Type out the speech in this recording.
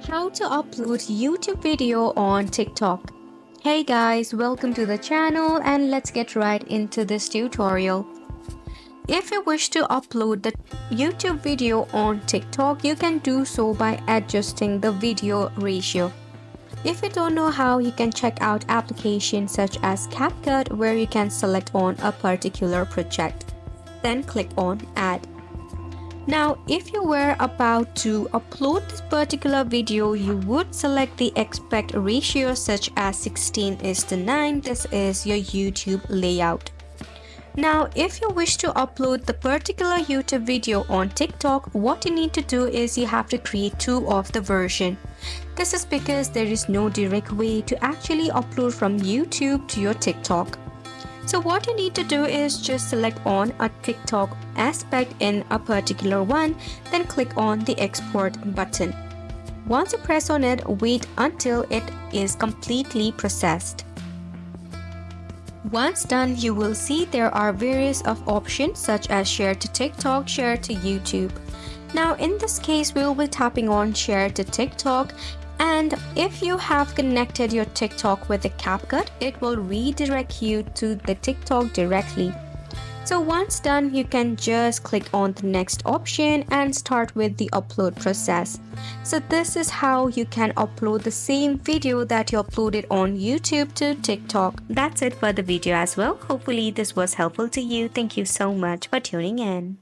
How to upload YouTube video on TikTok. Hey guys, welcome to the channel and let's get right into this tutorial. If you wish to upload the YouTube video on TikTok, you can do so by adjusting the video ratio. If you don't know how, you can check out applications such as CapCut where you can select on a particular project. Then click on Add. Now, if you were about to upload this particular video, you would select the aspect ratio such as 16:9. This is your YouTube layout. Now, if you wish to upload the particular YouTube video on TikTok, what you need to do is you have to create two of the version. This is because there is no direct way to actually upload from YouTube to your TikTok. So what you need to do is just select on a TikTok aspect in a particular one, then click on the export button. Once you press on it, wait until it is completely processed. Once done, you will see there are various of options such as share to TikTok, share to YouTube. Now in this case, we will be tapping on share to TikTok. And if you have connected your TikTok with the CapCut, it will redirect you to the TikTok directly. So once done, you can just click on the next option and start with the upload process. So this is how you can upload the same video that you uploaded on YouTube to TikTok. That's it for the video as well. Hopefully this was helpful to you. Thank you so much for tuning in.